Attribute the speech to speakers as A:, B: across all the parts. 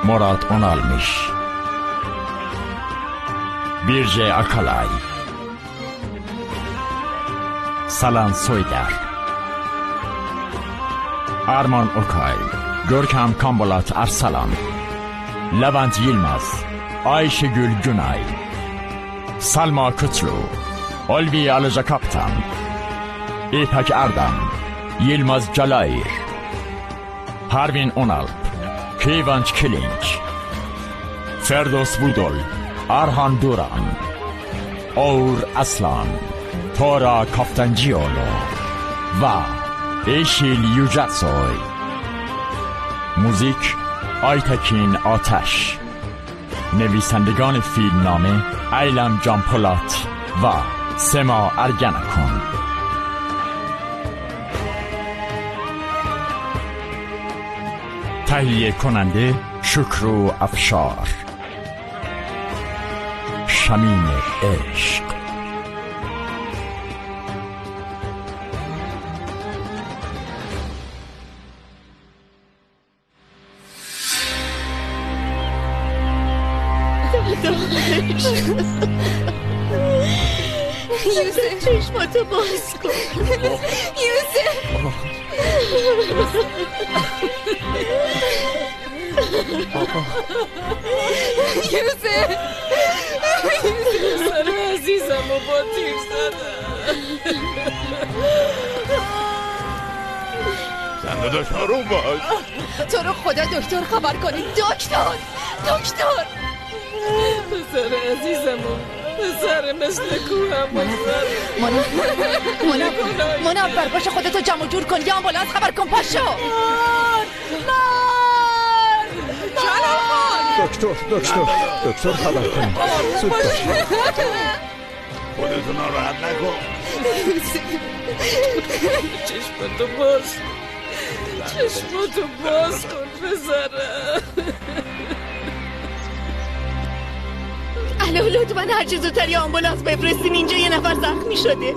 A: Murat onu almış. Birce Akalay, Salan Soyder, Arman Okay, Görkem Kambolat Arsalan, Levent Yilmaz, Ayşegül Günay, Salma Kutlu, Olvi Alıca Kaptan, İpek Erdem, Yilmaz Calayir, Harvin Onalp, Kıvanç Kilinç, Ferdos Budol, Arhan Duran, Oğur Aslan, Tora Kaftancioğlu ve Eşil Yücesoy. Müzik Aytekin Ateş. نویسندگان فیلمنامه ایلم جان پولات و سما ارگنکون. تهیه کننده شکرو افشار. شمیم عشق.
B: یوسف چشماتو باز کن. یوسف یوسف سر عزیزم و با تیر زدم.
C: زنده دکتر اون باش.
B: تو رو خدا دکتر خبر کنید. دکتر
D: پسر عزیزمون، پسر مثل کوهم
B: مناب برباش خودتو جمع جور کن. یا آمبولانس خبر کن. پاشو
E: دکتر خبر کن. زود باش.
C: خودتو ناراحت نکن.
D: چشماتو باز کن پسرم.
B: الو لطفاً هر چه زودتر یه آمبولانس بفرستین. اینجا یه نفر زخمی شده.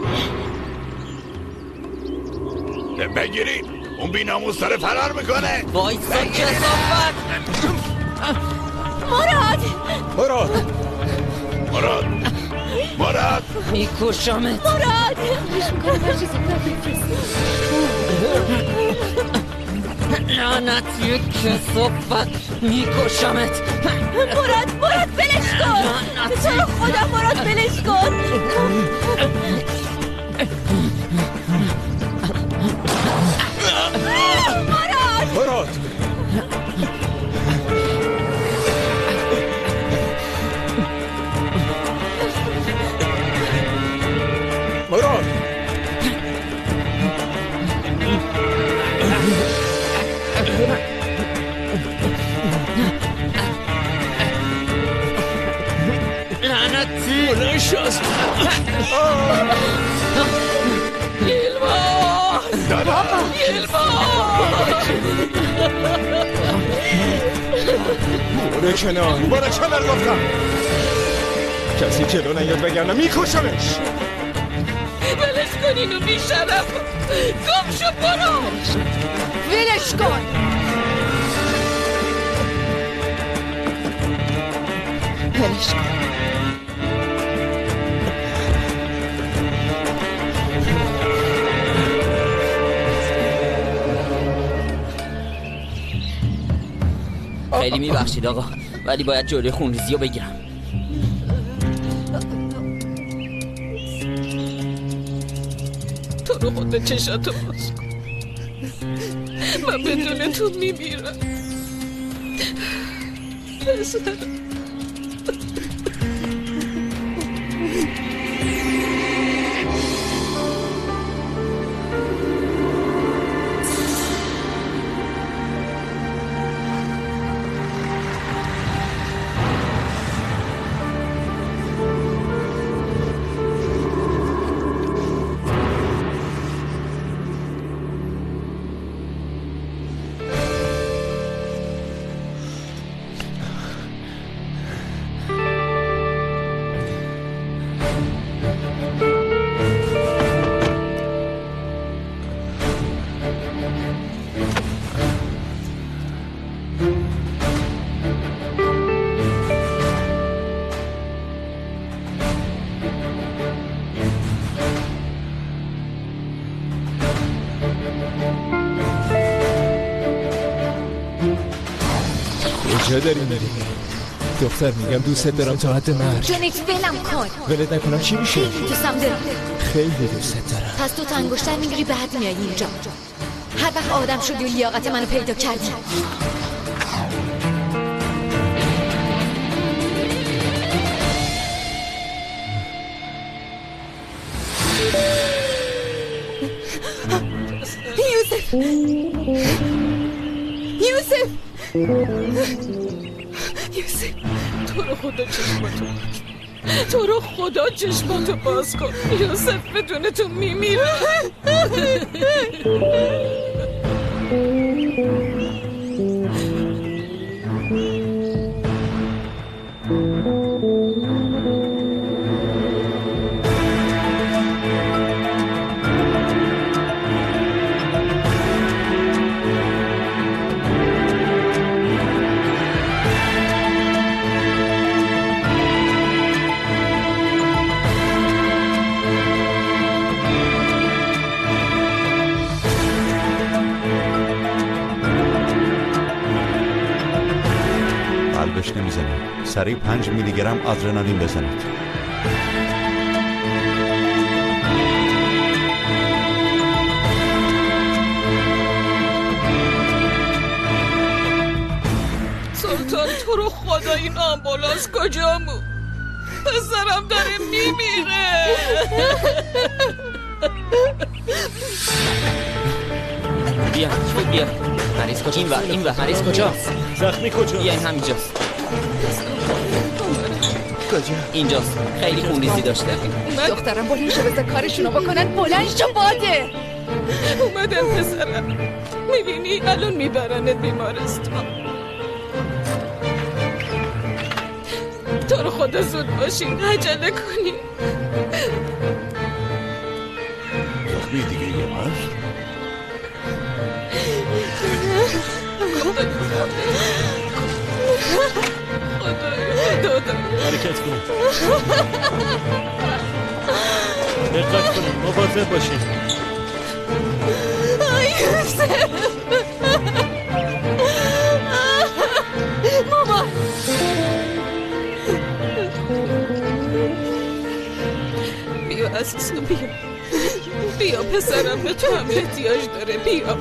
C: بگیرید اون بی‌ناموس داره فرار میکنه.
D: وایسا کثافت.
C: مراد
D: میکشمت.
B: مراد
D: لعنتی کثافت، میکشمت.
B: مراد بلش کن. تو رو خدا مراد بلش کن.
E: مراد
D: لعنتی بلنشست.
E: برو کنار گفتم. کسی جلو نیاد وگرنه میکشمش.
D: ولش کن اینو بیشرف. گم شو برو.
B: ولش کن.
D: خیلی میبخشید آقا، ولی باید جلوی خونریزی رو بگیرم. تو رو خدا چشاتو باز کن. من بدون تو میمیرم. پسرم.
E: کجا داری میری؟ دختر میگم دوست دارم تا حد مرگ.
B: جونیت ولم کن.
E: ولت نکنم چی میشه؟
B: خیلی دوستم دارم.
E: خیلی دوست دارم.
B: پس تو انگشتر میگیری بعد میای اینجا. هر وقت آدم شدی و لیاقت منو پیدا کردی. یوسف
F: تو رو خدا چشماتو باز کن. یوسف بدون تو میمیره.
G: قلبش نمیزنه. سریع 5 میلی گرم آدرنالین بزنید.
F: سلطان تو رو خدا این آمبولانس کجامو؟ پسرم داره میمیره.
D: بیا مریض کجا؟ این و مریض کجاست؟
E: زخمی کجاست؟
D: بیا این همینجاست.
E: کجا؟
D: اینجاست. خیلی خونریزی داشته.
B: دخترم بلند شو بذار کارشونو بکنن. بلند شو باده.
F: اومدم پسرم. میبینی الان میبرنت بیمارستان. تو رو خدا زود باشین. عجله کنین.
C: زخمی دیگه یه هست؟
E: حرکت کن. دقت کنید. مواظب باشید.
F: مامان بیا عزیزم بیا پسرم به تو هم احتیاج داره. بیا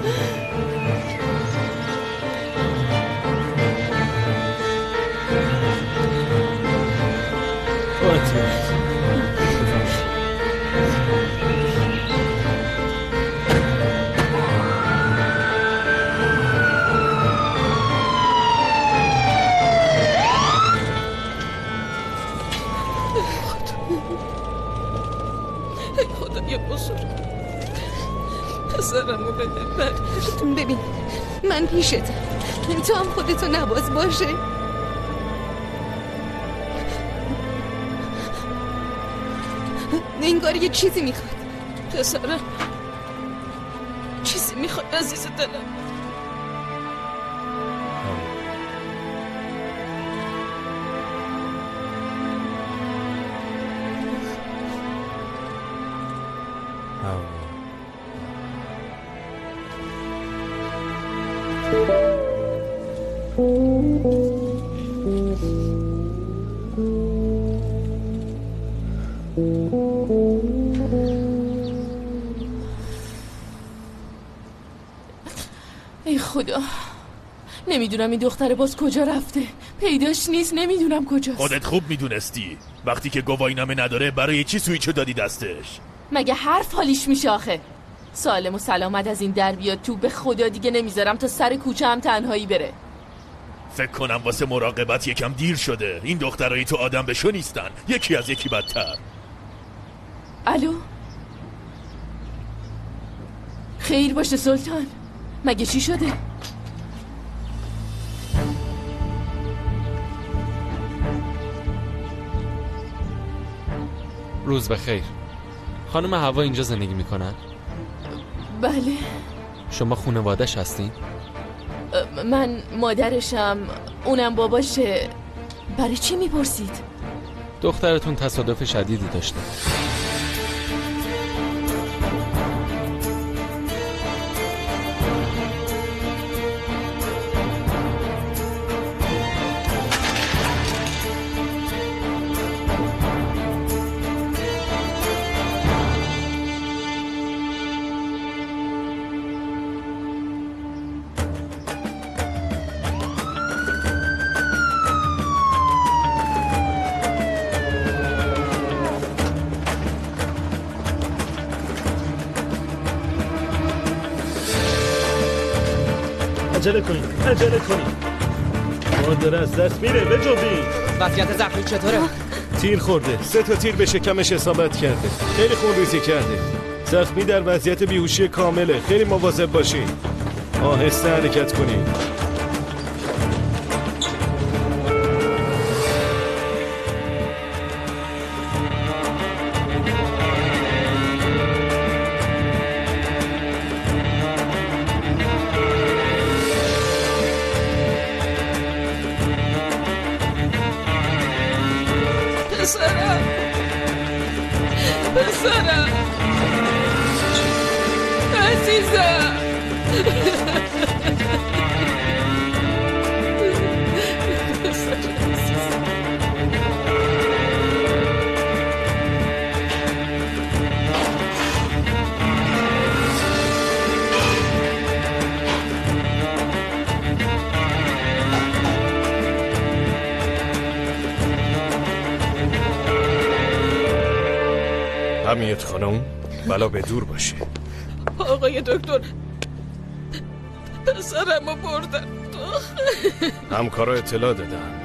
F: خدای بزرگ پسرمو بده برگرد.
B: ببین من پیشتم. تو هم خودتو نباز باشه. انگار یه چیزی میخواد.
F: پسرم چیزی میخواد عزیز دلم.
H: ای خدا نمیدونم این دختر باز کجا رفته. پیداش نیست. نمیدونم کجاست.
I: خودت خوب میدونستی. وقتی که گواهینامه نداره برای چی سویچو دادی دستش؟
H: مگه حرف حالیش میشه آخه؟ سالم و سلامت از این در بیاد تو. به خدا دیگه نمیذارم تا سر کوچه هم تنهایی بره.
I: فکر کنم واسه مراقبت یکم دیر شده. این دخترایی تو آدم بشو نیستن. یکی از یکی بدتر.
H: الو خیر باشه سلطان. مگه چی شده؟
J: روز بخیر. خانم هوا اینجا زندگی میکنن؟
H: بله.
J: شما خانواده‌اش هستین؟
H: من مادرشم. اونم باباشه. برای چی میپرسید؟
J: دخترتون تصادف شدیدی داشته.
K: عجله کنین ما داره از دست میره. بجنبین.
J: وضعیت زخمی چطوره؟
K: تیر خورده، 3 تا تیر به شکمش اصابت کرده، خیلی خونریزی کرده. زخمی در وضعیت بیهوشی کامله. خیلی مواظب باشین. آهسته حرکت کنین.
F: پسرم عزیزم
K: حمیت خانم بلا به دور باشه.
F: آقای دکتر پسرمو بردن.
K: همکارا اطلاع دادن.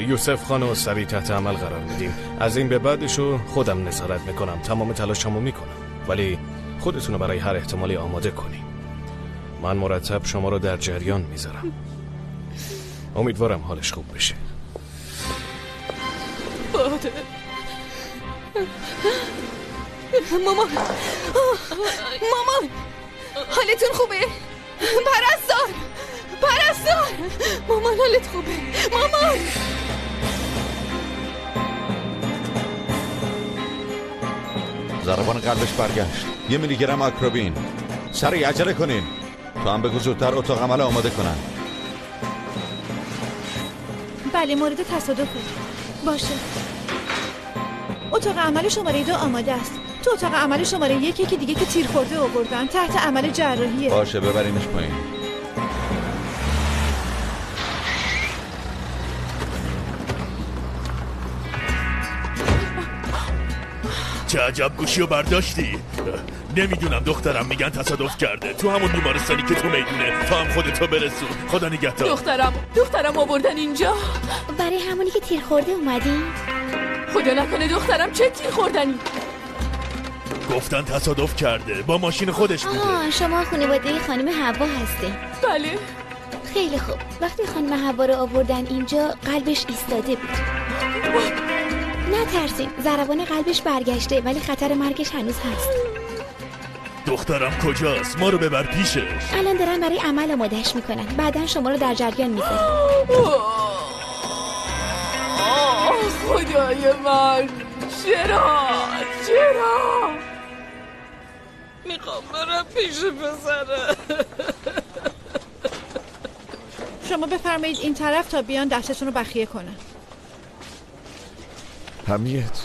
K: یوسف خانو سریع تحت عمل قرار میدیم. از این به بعدشو خودم نظارت میکنم. تمام تلاشمو میکنم، ولی خودتونو برای هر احتمالی آماده کنیم. من مرتب شما رو در جریان میذارم. امیدوارم حالش خوب بشه.
F: باده مامان حالتون خوبه؟ پرستار مامان حالت خوبه؟ مامان
G: ضربان قلبش برگشت. 1 میلی گرم آکروبین. سریع عجله کنین. تو هم بگو زودتر اتاق عمل آماده کنن.
B: بله مورد تصادفه. باشه اتاق عمل شماره 2 آماده است. تو اتاق عمل شماره 1 که دیگه که تیر خورده آوردن تحت عمل جراحیه.
G: باشه ببرینش پایین.
I: چه عجب گوشیو برداشتی؟ نمیدونم دخترم، میگن تصادف کرده تو همون بیمارستانی که تو میدونه. تا هم خودتو برسون. خدا نگهدار.
H: دخترم آوردن اینجا.
B: برای همونی که تیر خورده اومدی؟
H: خدا نکنه دخترم چه تیر خوردنی؟
I: گفتن تصادف کرده، با ماشین خودش بوده.
B: شما خانواده خانم حوا هستین؟
H: بله.
B: خیلی خوب. وقتی خانم حوا رو آوردن اینجا قلبش ایستاده بود. نترسین، ضربان قلبش برگشته ولی خطر مرگش هنوز هست.
I: دخترم کجاست؟ ما رو ببر پیشش.
B: الان دارن برای عمل آمادهش میکنن. بعدن شما رو در جریان میذارن.
H: خدای من، چرا؟
F: میخوام برم پیش پسرم.
B: شما بفرمایید این طرف تا بیان دستتون رو بخیه کنن.
E: حمیت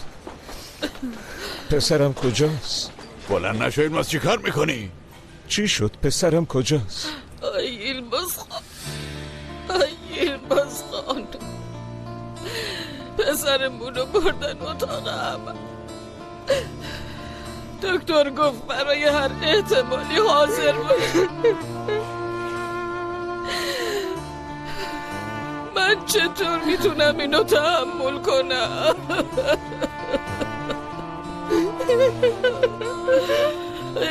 E: پسرم کجاست؟
C: بلند نشوید. ما چی کار میکنی؟
E: چی شد؟ پسرم کجاست؟
F: آیل بازخان پسرمونو بردن اتاق عمل. دکتر گفت برای هر احتمالی حاضر باشه. من چطور میتونم اینو تحمل کنم؟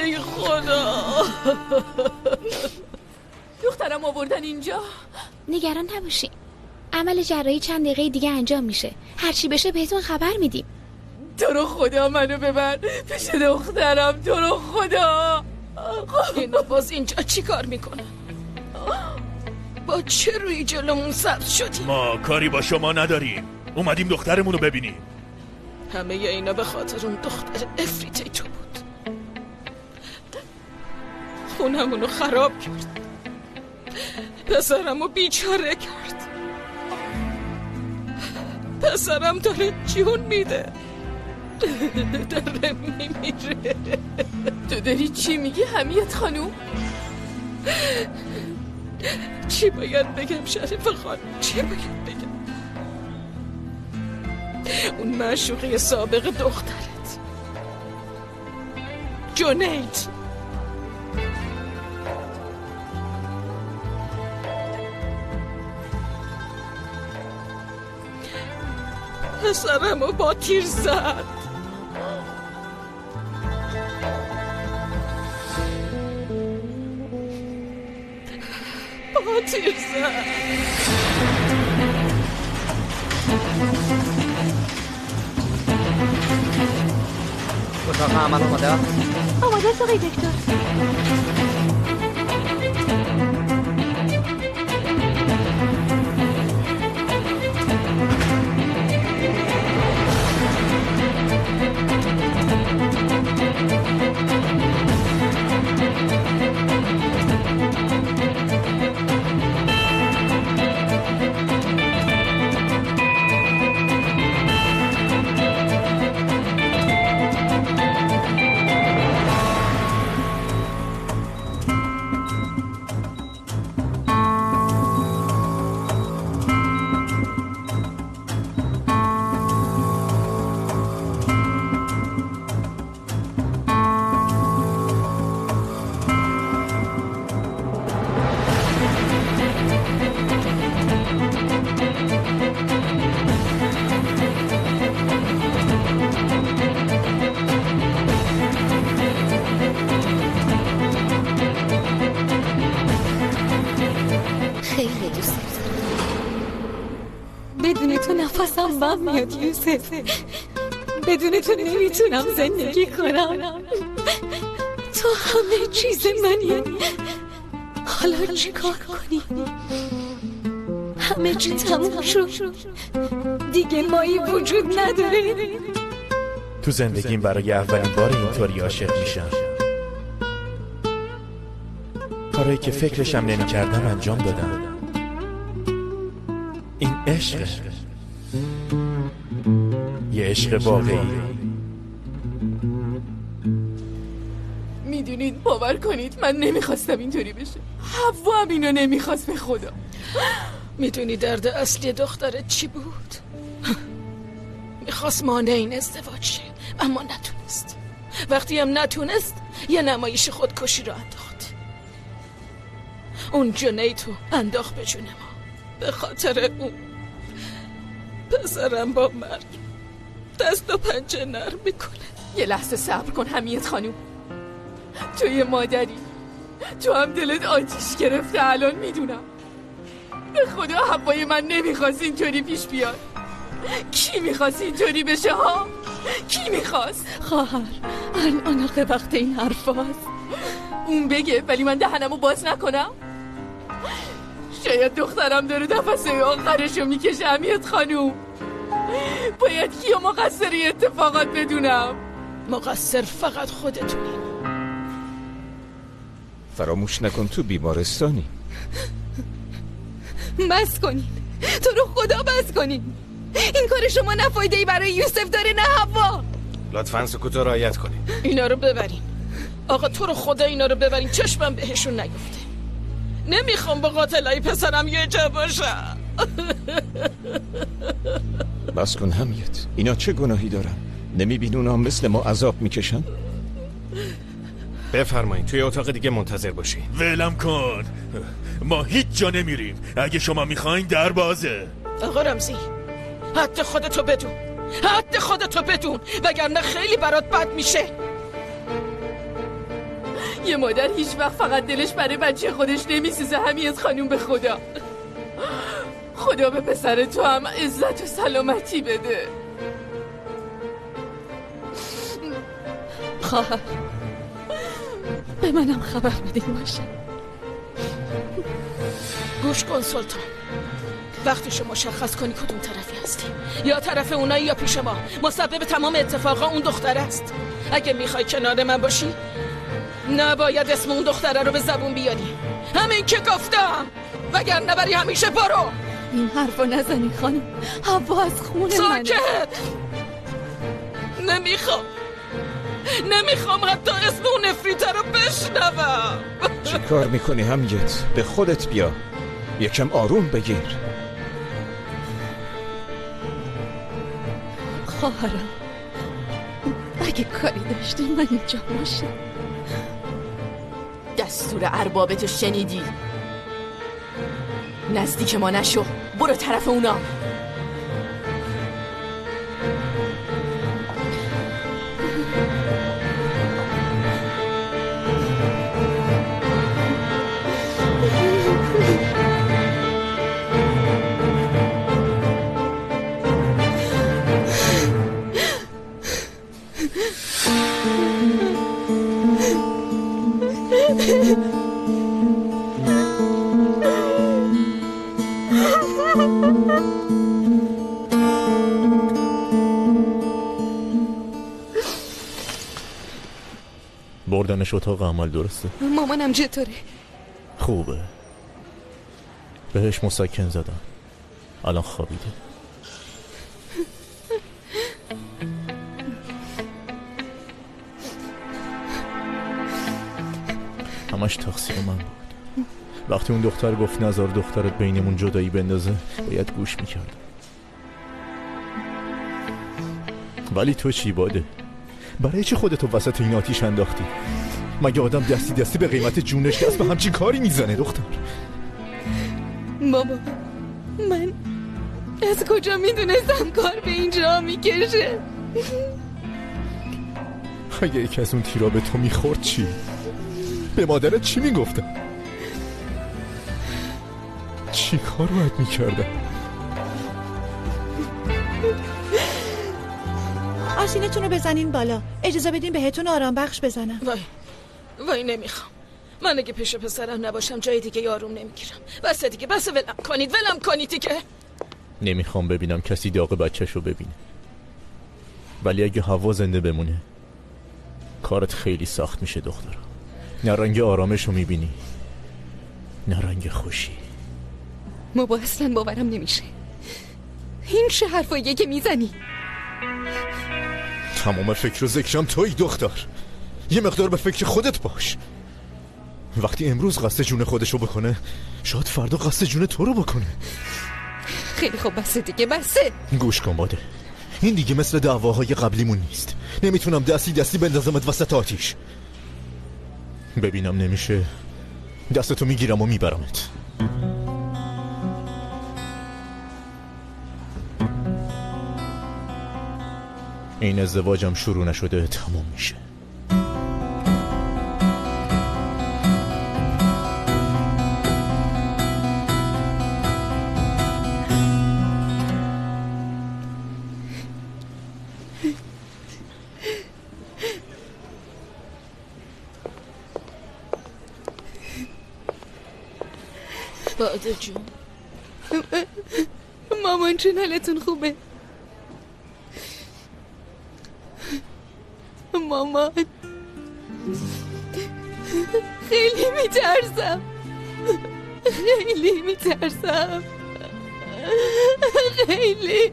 F: ای خدا.
H: دخترم آوردن اینجا.
B: نگران نباشین، عمل جراحی چند دقیقه دیگه انجام میشه. هرچی بشه بهتون خبر میدیم.
H: تو رو خدا منو ببر پیش دخترم. تو رو خدا.
F: اینا باز اینجا چی کار میکنن؟ با چه روی جلومون سبز شدیم؟
I: ما کاری با شما نداریم. اومدیم دخترمونو ببینیم.
F: همه اینا به خاطر اون دختر افریتی تو بود. خونمونو خراب کرد. پسرمو بیچاره کرد. پسرم داره جون میده. داره میمیره.
H: تو داری چی میگی حمیت خانوم؟
F: چی باید بگم شریف خانم؟ چی باید بگم؟ اون معشوقه سابق دخترت پسرمو با تیر زد. با تیر زد.
D: اتاق عمل آماده؟
L: آماده است آقای دکتر.
M: بدون تو نفسم بم میاد یوسف. بدون تو نمیتونم زندگی کنم. تو همه چیز منی. حالا چی کار کنی؟ همه چی تموم شد. دیگه مایی وجود نداره.
N: تو زندگیم برای اولین بار اینطوری عاشق میشم. کارایی که فکرشم نمی کردم انجام دادم. این عشقه، یه عشق واقعی.
H: میدونید باور کنید من نمیخواستم اینطوری بشه. حوا هم اینو نمیخواست به خدا.
F: میدونی درد اصلی دخترت چی بود؟ میخواست مانع این ازدواج شه اما نتونست. وقتی هم نتونست یه نمایش خودکشی رو انداخت. اون جنیتو انداخت به جون ما. به خاطر اون پسرم با مرگ دست و پنجه نرم میکنه.
H: یه لحظه صبر کن حمیت خانوم. تو یه مادری، تو هم دلت آتیش گرفته. الان میدونم. به خدا حوای من نمیخواست اینطوری پیش بیاد. کی میخواست اینطوری بشه ها؟ کی میخواست؟
M: خواهر الان آخه وقت این حرف هست.
H: اون بگه ولی من دهنمو باز نکنم. شاید دخترم داره نفسه آخرشو میکشه. حمیت خانوم باید کیو مقصر اتفاقات بدونم؟
F: مقصر فقط خودتونی.
K: فراموش نکن تو بیمارستانی.
M: بس کنین، تو رو خدا بس کنین. این کار شما نه فایده‌ای برای یوسف داره نه حوا.
K: لطفاً سکوت رو رعایت کنین.
F: اینا رو ببرین. آقا تو رو خدا اینا رو ببرین. چشمم بهشون نیفته. نمیخوام با قاتلای پسرم یه جا باشم.
K: بس کن حمیت. اینا چه گناهی دارن؟ نمیبین اونا مثل ما عذاب میکشن؟ بفرمایید توی اتاق دیگه منتظر باشین.
I: ولم کن، ما هیچ جا نمیریم. اگه شما میخواین در بازه.
F: آقا رمزی حد خودتو بدون. حد خودتو بدون وگرنه خیلی برات بد میشه.
H: یه مادر هیچ وقت فقط دلش برای بچه خودش نمیسوزه. حمیت خانوم به خدا، خدا به پسر تو هم عزت و سلامتی بده.
M: خواهر به منم خبر بدین باشه.
F: گوش کن سلطان، وقتشو مشخص کنی کدوم طرفی هستی. یا طرف اونایی یا پیش ما. مسبب تمام اتفاقا اون دختر است. اگه میخوای کنار من باشی نباید اسم اون دختره رو به زبون بیاری. همین که گفتم، وگرنه برای همیشه برو.
M: این حرفو نزنی خانم. حوا از خون منه.
F: ساکت. نمیخوام حتی اسم اون نفریته رو بشنوم.
K: چی کار میکنی حمیت؟ به خودت بیا، یکم آروم بگیر.
M: خواهرم اگه کاری داشتی من اینجا باشم.
H: دستور اربابتو شنیدی؟ نزدیک ما نشو. برو طرف اونا.
N: بردنش اتاق عمل درسته؟
M: مامانم چطوره؟
N: خوبه، بهش مسکن زدم، الان خوابیده. همش تقصیر من بود. وقتی اون دختر گفت نذار دخترت بینمون جدایی بندازه باید گوش میکردم. ولی تو چی باده؟ برای چی خودتو وسط این آتیش انداختی؟ مگه آدم دستی دستی به قیمت جونش دست به همچین کاری میزنه دختر؟
M: بابا من از کجا میدونستم کار به اینجا میکشه؟
N: اگه یکی از اون تیرا به تو میخورد چی؟ به مادرت چی میگفتم؟ چی کار باید میکردم؟
O: آسینتون رو بزنین بالا، اجازه بدین بهتون آرام بخش بزنم.
F: وای نمیخوام. من اگه پیش پسرم نباشم جای دیگه آروم نمیگیرم. بس دیگه، بس ولم کنید دیگه.
N: نمیخوام ببینم کسی داغ بچه‌شو ببینه. ولی اگه هوا زنده بمونه کارت خیلی سخت میشه دخترم. نه رنگ آرامشو میبینی نه رنگ خوشی.
M: بابا اصلا باورم نمیشه. این چه حرفاییه که میزنی؟
N: تمام فکر و ذکرم توی دختر. یه مقدار به فکر خودت باش. وقتی امروز قصد جون خودشو بکنه شاید فردا قصد جون تو رو بکنه.
M: خیلی خوب بسه دیگه، بسه.
N: گوش کن باده، این دیگه مثل دعواهای قبلیمون نیست. نمیتونم دستی دستی بندازمت وسط آتیش. ببینم نمیشه دستتو میگیرم و میبرمت. این ازدواجم شروع نشده تموم میشه.
F: باده جون،
M: مامان چون حالتون خوبه؟ مامان خیلی میترسم، خیلی میترسم، خیلی.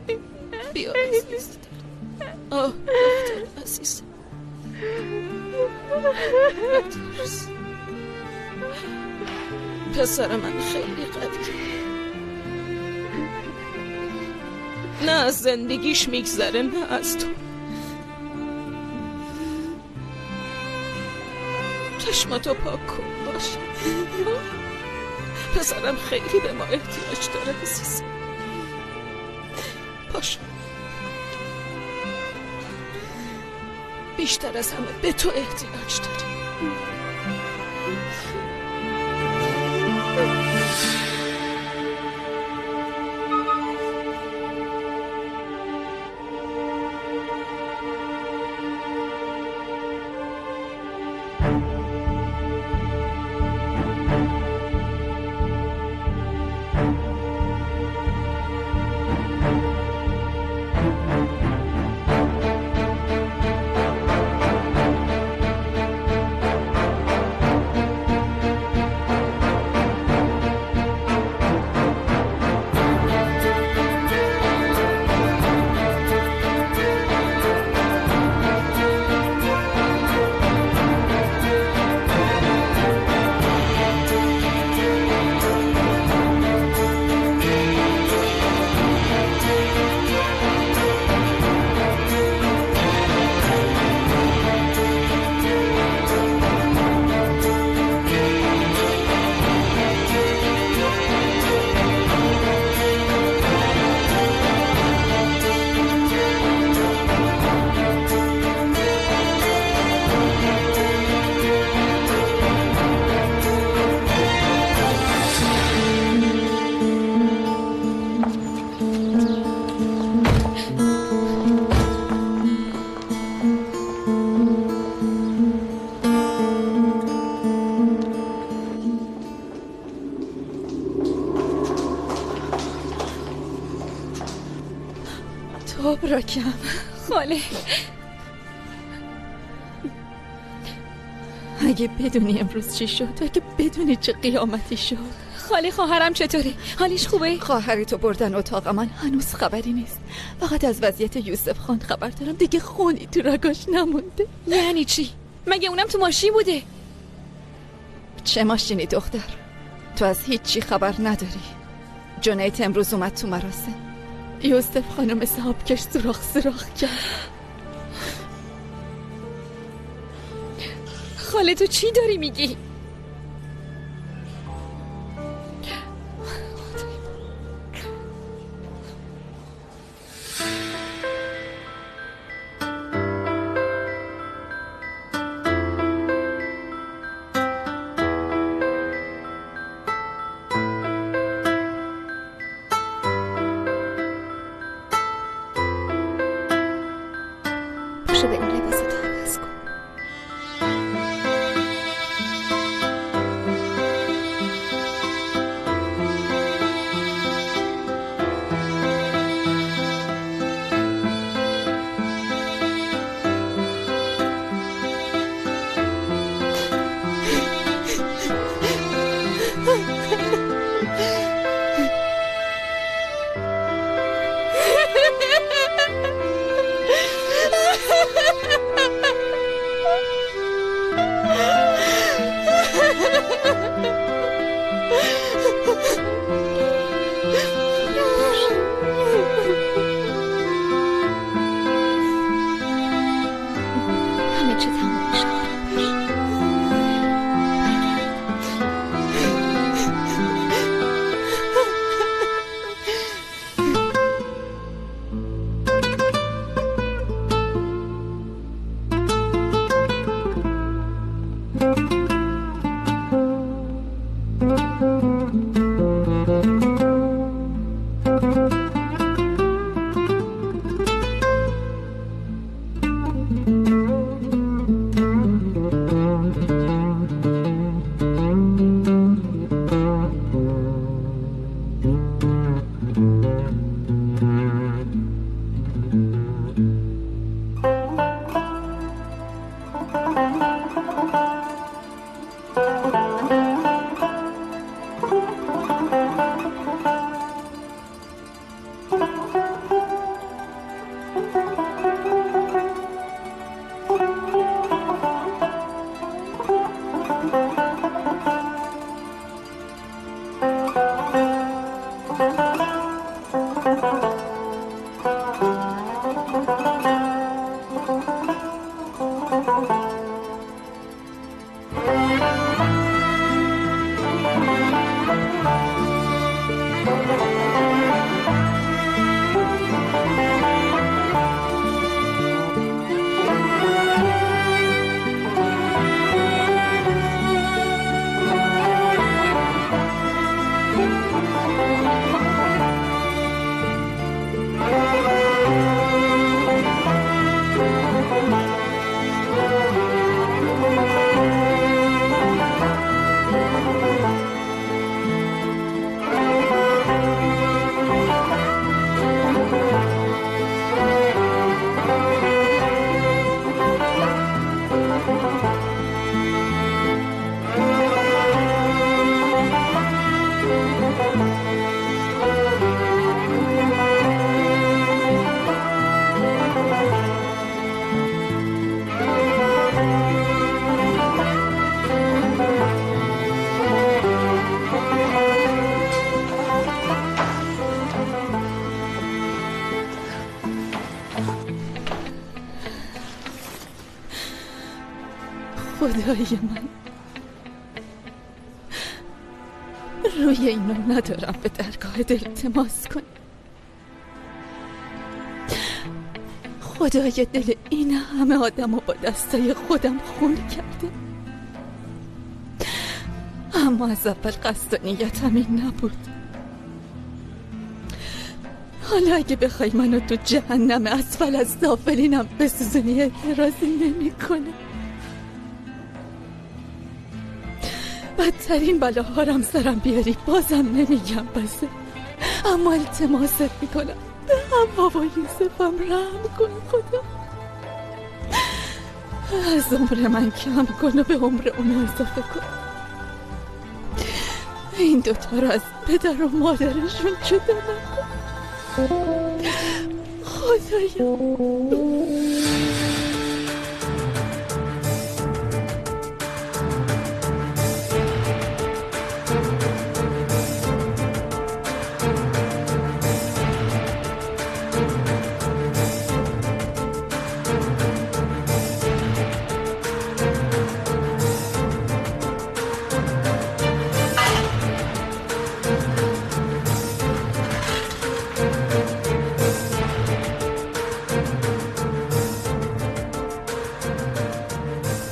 F: بیا عزیز. آه دختر عزیز. پسر من خیلی غمگینه. نه از زندگیش میگذره نه از تو. چشماتو پاک کن باشه. پسرم خیلی به ما احتیاج داره عزیز. باشه. بیشتر از همه به تو احتیاج داره.
M: خب راکم.
B: خاله
M: اگه بدونی امروز چی شد، اگه بدونی چه قیامتی شد.
B: خاله خواهرم چطوره؟ حالش خوبه؟
M: خواهرتو بردن اتاق من، هنوز خبری نیست. فقط از وضعیت یوسف خان خبر دارم، دیگه خونی تو رگاش نمونده.
B: یعنی چی؟ مگه اونم تو ماشین بوده؟
M: چه ماشینی دختر؟ تو از هیچی خبر نداری. جنیت امروز اومد تو مراسم. یوسف خانو مثل آبکش سراخ کرد.
B: خاله تو چی داری میگی؟ پاشو بریم لباساتو عوض کن.
M: خدای من، روی اینو ندارم به درگاهت التماس کنی. خدای دل این همه آدمو با دستای خودم خون کرده، اما از اول قصد و نیتم این نبود. حالا اگه بخوای منو تو جهنم اسفل از سافلینم بسوزونی اعتراضی نمی کنه. بدترین بلاهارم سرم بیاری بازم نمیگم بسه، اما التماست میکنم اما با یوسفم رحم کن خدا. از عمر من کم کن و به عمر اون اضافه کن. این دوتا رو از پدر و مادرشون جدا نکن خدایا.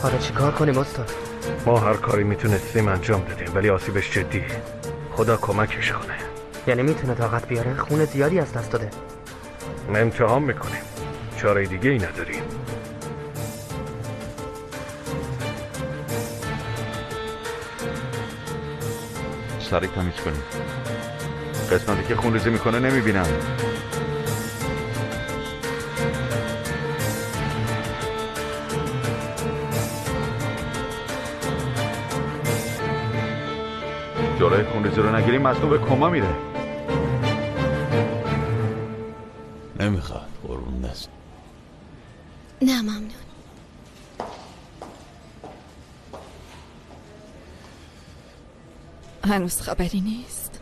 P: حالا چی کار کنیم استاد؟
K: ما هر کاری میتونستیم انجام دادیم ولی آسیبش جدی. خدا کمکش کنه.
P: یعنی میتونه طاقت بیاره؟ خون زیادی از دست داده.
K: امتحان میکنیم، چاره دیگه ای نداریم.
G: سریع تمیز کنیم. قسمتی که خونریزی میکنه نمیبینم. جلوی خونریزی رو نگیریم مظلوم به کما میره.
C: نمیخواد قربون دست.
B: نه ممنون.
M: هنوز خبری نیست.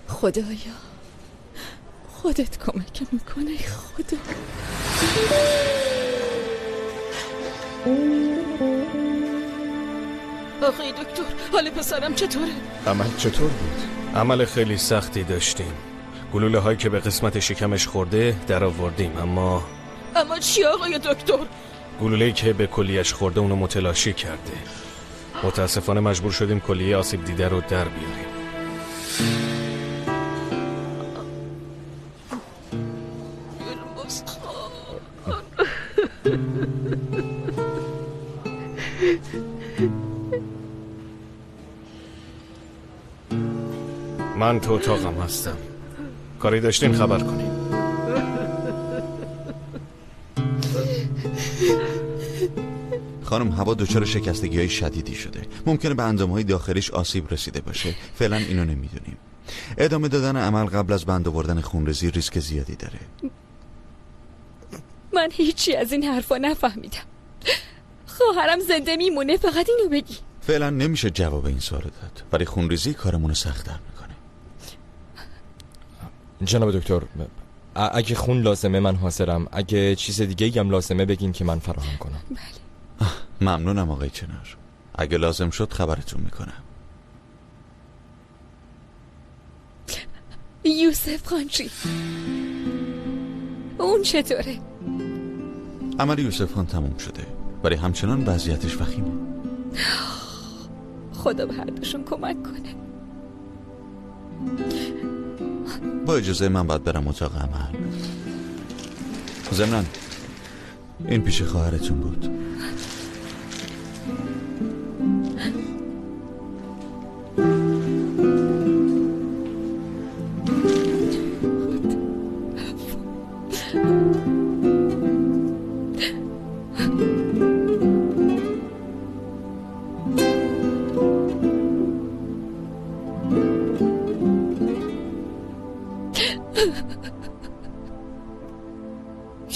M: خدایا خودت کمکم میکنه خدا.
F: آقای دکتر حال پسرم چطوره؟
K: عمل چطور بود؟ عمل خیلی سختی داشتیم. گلوله هایی که به قسمت شکمش خورده در آوردیم اما
F: چی آقای دکتر؟
K: گلوله‌ای که به کلیه‌اش خورده اونو متلاشی کرده. متاسفانه مجبور شدیم کلیه آسیب دیده رو در بیاریم. من تو اتاقم هستم. کاری داشتین خبر کنین.
G: خانم هوا دچار شکستگی‌های شدیدی شده. ممکنه به اندام‌های داخلیش آسیب رسیده باشه. فعلا اینو نمیدونیم. ادامه دادن عمل قبل از بند آوردن خونریزی ریسک زیادی داره.
M: من هیچی از این حرفا نفهمیدم. خواهرم زنده میمونه، فقط اینو بگی.
G: فعلا نمیشه جواب این سوال داد، ولی خونریزی کارمون سخت‌تر میکنه.
Q: جناب دکتر، اگه خون لازمه من حاضرم. اگه چیز دیگه هم لازمه بگین که من فراهم کنم.
M: بله.
G: ممنونم آقای چنار. اگه لازم شد خبرتون میکنم.
M: یوسف خان چی؟ اون چطوره؟
G: عمل یوسف خان تموم شده، ولی همچنان وضعیتش وخیمه.
M: خدا به هر دوشون کمک کنه.
G: با اجازه من باید برم اتاق عمل. ضمناً این پیش خواهرتون بود.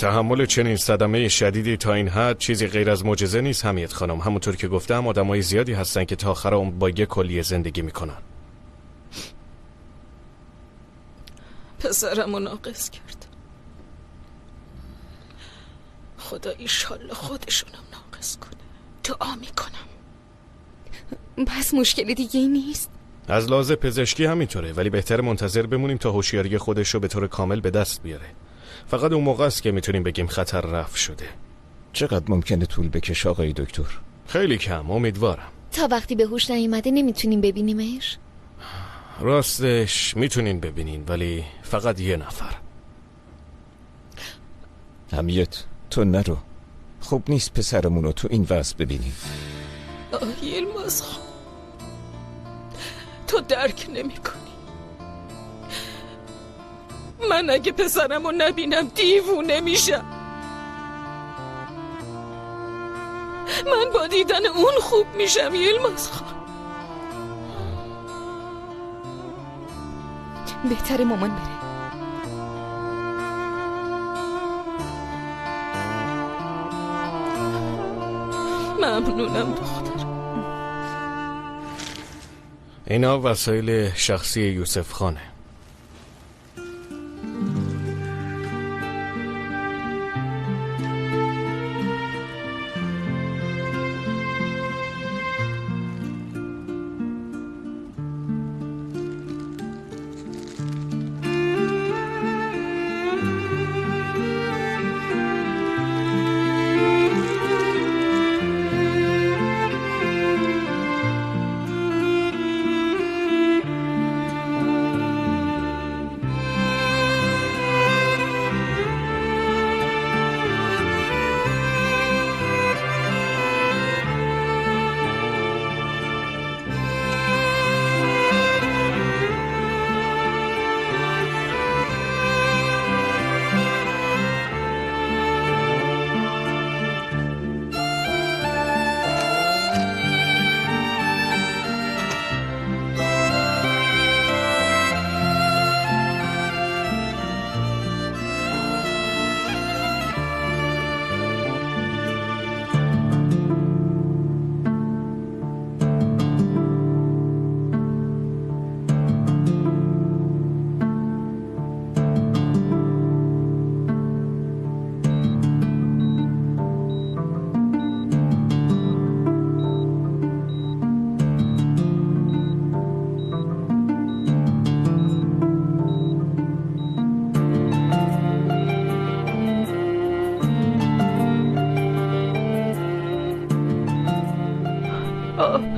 K: تحمل چنین صدمه شدیدی تا این حد چیزی غیر از معجزه نیست حمیت خانم. همونطور که گفتم آدمای زیادی هستن که تا آخر عمر با یک کلیه زندگی میکنن.
F: پسرمو ناقص کرد. خدا ایشالله خودشونم ناقص کنه. دعا میکنم.
M: پس مشکل دیگه نیست؟
K: از لحاظ پزشکی همینطوره، ولی بهتر منتظر بمونیم تا هوشیاری خودش رو به طور کامل به دست بیاره. فقط اون موقع است که میتونیم بگیم خطر رفع شده.
Q: چقدر ممکنه طول بکشه آقای دکتر؟
K: خیلی کم، امیدوارم.
B: تا وقتی به هوش نیومده نمیتونیم ببینیمش؟
K: راستش میتونین ببینین، ولی فقط یه نفر.
Q: حمیت تو نرو. خوب نیست پسرمونو تو این وضع ببینیم.
F: الماس خان، تو درک نمی کنی. من اگه پسرمو نبینم دیوونه میشم. من با دیدن اون خوب میشم یلماز خان.
M: بهتره مامان بره.
F: ممنونم دختر.
K: اینا وسایل شخصی یوسف خانه.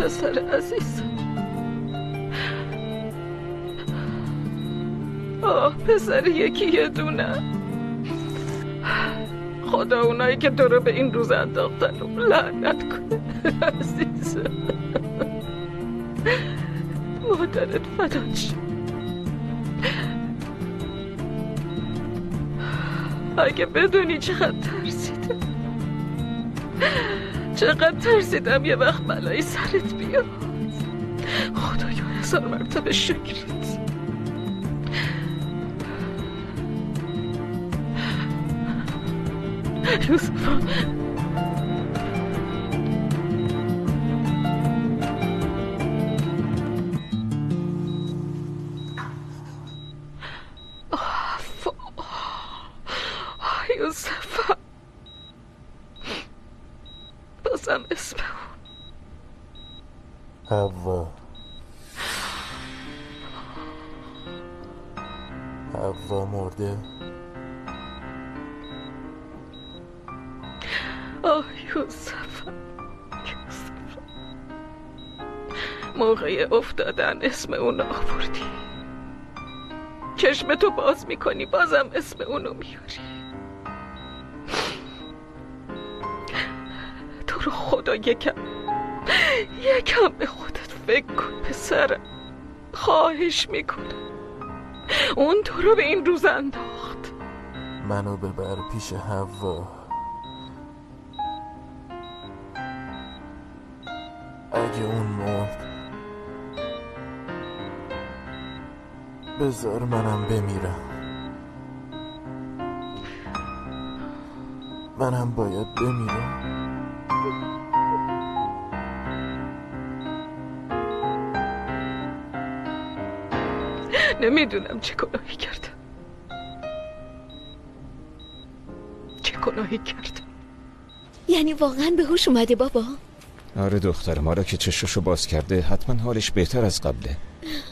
F: پسر عزیز، پسر یه دونه. خدا اونایی که تو رو به این روز انداختن رو لعنت کنه عزیز. مادرت فدات شد. اگه بدونی چقدر ترسیدم یه وقت بلایی سرت بیاد. خدایا 1000 مرتبه شکرت. یوسف یوسف بازم اسم
N: حوا مرده.
F: یوسف موقع افتادن اسم اونو آوردی. چشمتو باز میکنی بازم اسم اونو میاری. تو رو خدا یکم به خودت فکر کن پسرم. خواهش میکنم. اون تو رو به این روز انداخت.
N: منو ببر پیش حوا. اگه اون مرد بذار منم بمیرم. منم باید بمیرم.
F: نمیدونم چه گناهی کردم.
B: یعنی واقعا به هوش اومده بابا؟
R: آره دخترم، آره که چششو باز کرده حتما حالش بهتر از قبله.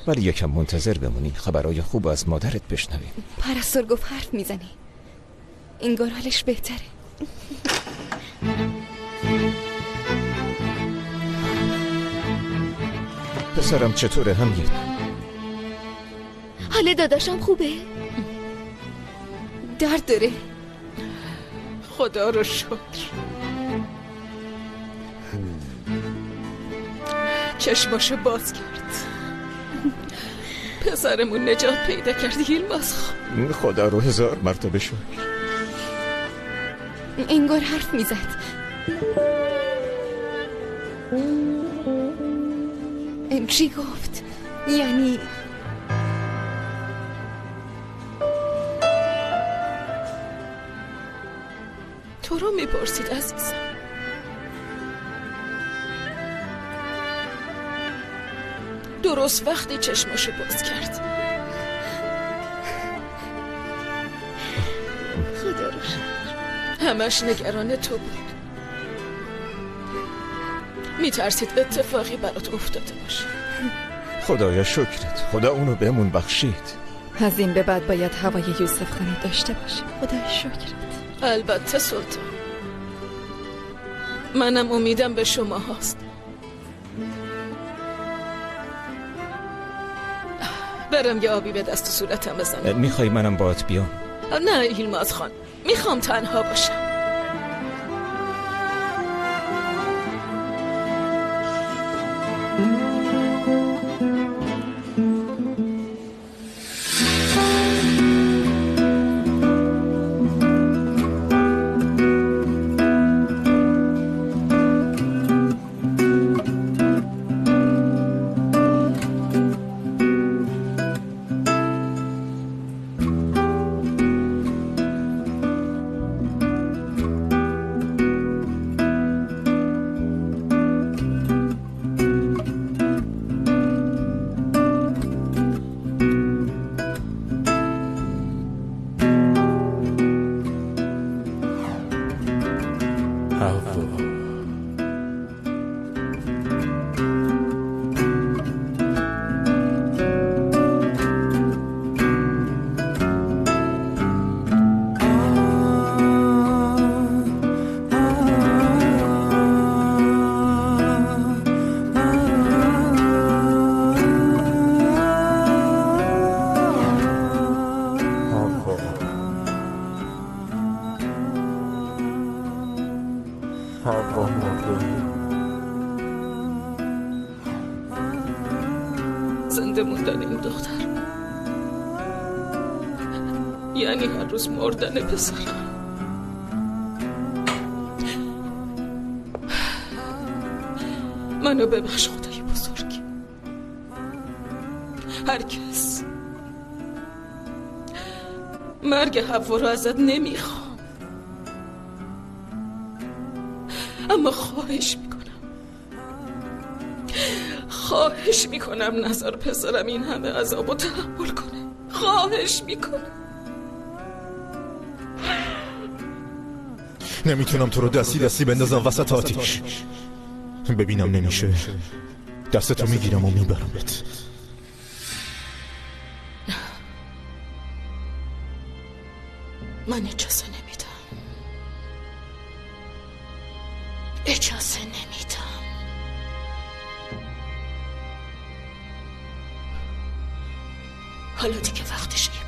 R: ولی یکم منتظر بمونی خبرای خوب از مادرت بشنویم.
M: پرستار گفت حرف میزنی. انگار حالش بهتره.
R: پسرم چطوره حمید؟
B: حال داداشم خوبه؟
M: درد داره.
F: خدا رو شکر. چشماشو باز کرد. پسرمون نجات پیدا کرد یلماز خان.
R: خدا رو 1000 مرتبه شکر.
M: انگار حرف میزد. چی گفت؟ یعنی
F: تو رو میپرسید عزیزم. درست وقتی چشماشو باز کرد.
M: خدا رو شکر.
F: همش نگران تو بود. میترسید اتفاقی برات افتاده باشه.
R: خدایا شکرت. خدا اونو بهمون بخشید.
M: از این به بعد باید هوای یوسف خانو داشته باشیم. خدایا شکرت.
F: البته سلطان. منم امیدم به شما هست. برم یه آبی به دست و صورتم بزنم.
R: میخوای منم باهات بیام؟
F: نه یلماز خان، میخوام تنها باشم. زنده موندن این دختر یعنی هر روز مردن پسرم. منو ببخش خدای بزرگ. هر کس مرگ حوا رو ازت نمیخوام، اما خواهش میکنم نظر پسرم این همه عذاب رو تحمل کنه. خواهش میکنم.
N: نمیتونم تو رو دستی بندازم وسط آتیش. ببینم نمیشه دستتو میگیرم و میبرمت.
F: من اجازه نمیدم. اجازه نمیدم. حالا دیگه وقتش یه